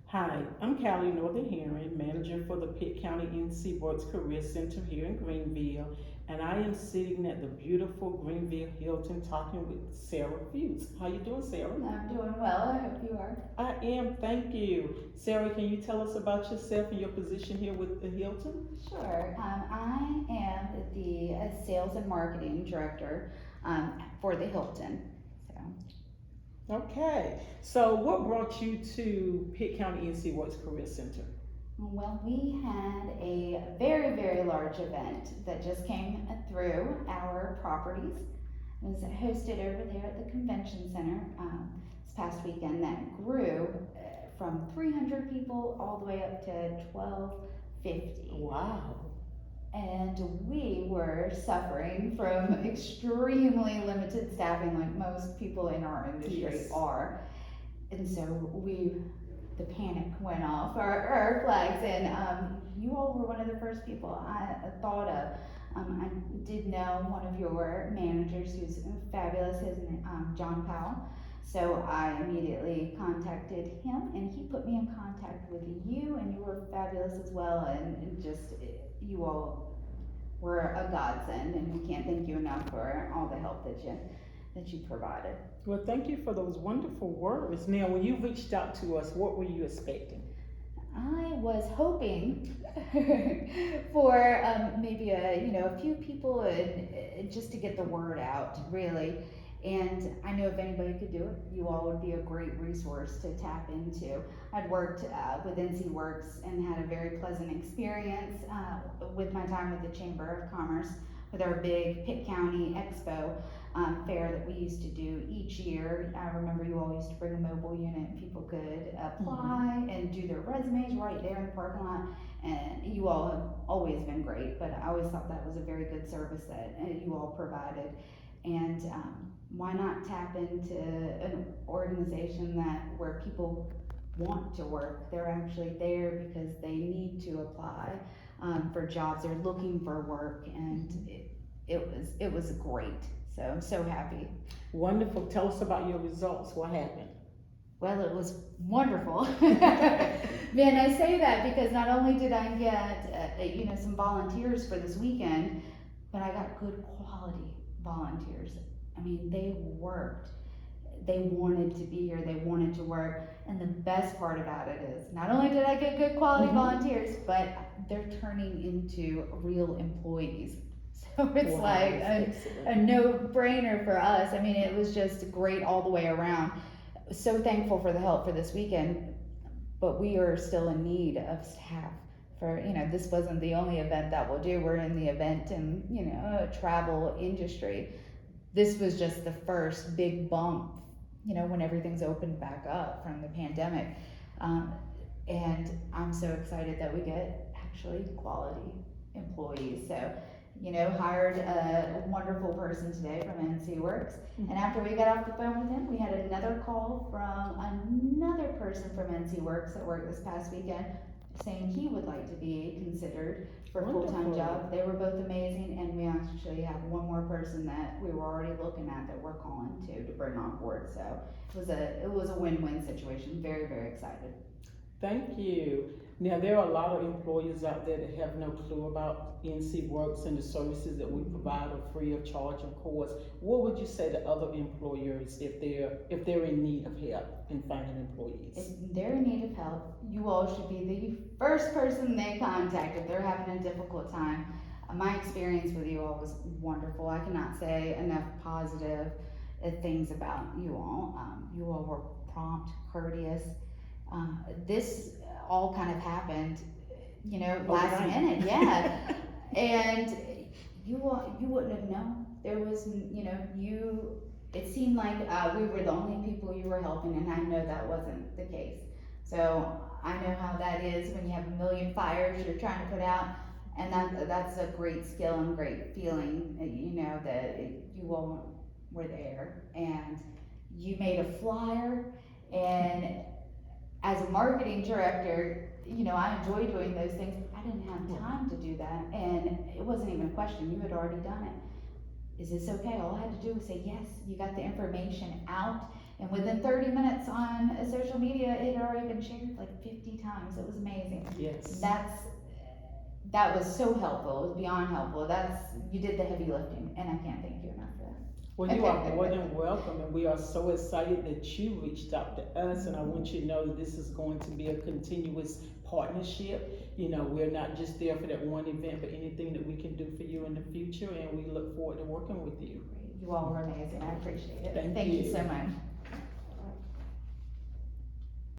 Hi, I'm Callie Northern Heron, manager for the Pitt County NCWorks Career Center here in Greenville, and I am sitting at the beautiful Greenville Hilton talking with Sarah Fuchs. How you doing, Sarah? I'm doing well. I hope you are. I am, thank you. Sarah, can you tell us about yourself and your position here with the Hilton? Sure. I am the sales and marketing director for the Hilton. So, Okay, so what brought you to Pitt County NCWorks Career Center? well, we had a very, very large event that just came through our properties. It was hosted over there at the convention center this past weekend that grew from 300 people all the way up to 1250. Wow. And we were suffering from extremely limited staffing, like most people in our industry Yes. are. And so the panic went off our flags, and you all were one of the first people I thought of. I did know one of your managers who's fabulous, his name, John Powell. So I immediately contacted him, and he put me in contact with you, and you were fabulous as well, and just you all were a godsend, and we can't thank you enough for all the help that you provided. Well, thank you for those wonderful words. Now, when you reached out to us, what were you expecting? I was hoping for maybe a few people and just to get the word out really. And I know if anybody could do it, you all would be a great resource to tap into. I'd worked with NCWorks and had a very pleasant experience with my time with the Chamber of Commerce with our big Pitt County Expo fair that we used to do each year. I remember you all used to bring a mobile unit and people could apply and do their resumes right there in the parking lot. And you all have always been great, but I always thought that was a very good service that you all provided. And why not tap into an organization where people want to work? They're actually there because they need to apply for jobs. They're looking for work, and it was great. So I'm so happy. Wonderful. Tell us about your results. What happened? Well, it was wonderful. Man, I say that because not only did I get some volunteers for this weekend, but I got good quality volunteers. I mean, they worked. They wanted to be here. They wanted to work. And the best part about it is, not only did I get good quality volunteers, but they're turning into real employees. So it's Wow, like that's a excellent. no-brainer for us. I mean, it was just great all the way around. So thankful for the help for this weekend, but we are still in need of staff. This wasn't the only event that we'll do. We're in the event and travel industry. This was just the first big bump, when everything's opened back up from the pandemic. And I'm so excited that we get actually quality employees. So, hired a wonderful person today from NCWorks. And after we got off the phone with him, we had another call from another person from NCWorks that worked this past weekend saying he would like to be considered for a full-time Wonderful. job. They were both amazing, and we actually have one more person that we were already looking at that we're calling to bring on board. So it was a win-win situation. Very, very excited. Thank you. Now, there are a lot of employers out there that have no clue about NC Works and the services that we provide are free of charge, of course. What would you say to other employers if they're in need of help in finding employees? If they're in need of help, you all should be the first person they contact if they're having a difficult time. My experience with you all was wonderful. I cannot say enough positive things about you all. You all were prompt, courteous. This all kind of happened, last Overnight. minute, yeah. And you wouldn't have known. There was, it seemed like we were the only people you were helping, and I know that wasn't the case. So I know how that is when you have a million fires you're trying to put out, and that's a great skill and great feeling, that you all were there, and you made a flyer, and as a marketing director, I enjoy doing those things. I didn't have time to do that, and it wasn't even a question. You had already done it. Is this okay? All I had to do was say yes. You got the information out, and within 30 minutes on social media, it had already been shared. like 50 times. It was amazing. Yes. That was so helpful. It was beyond helpful. You did the heavy lifting, and I can't thank you enough for that. Well, you are more than welcome, and we are so excited that you reached out to us, and I want you to know that this is going to be a continuous partnership. You know, we're not just there for that one event, but anything that we can do for you in the future, and we look forward to working with you. You all were amazing. I appreciate it. Thank you you. so much.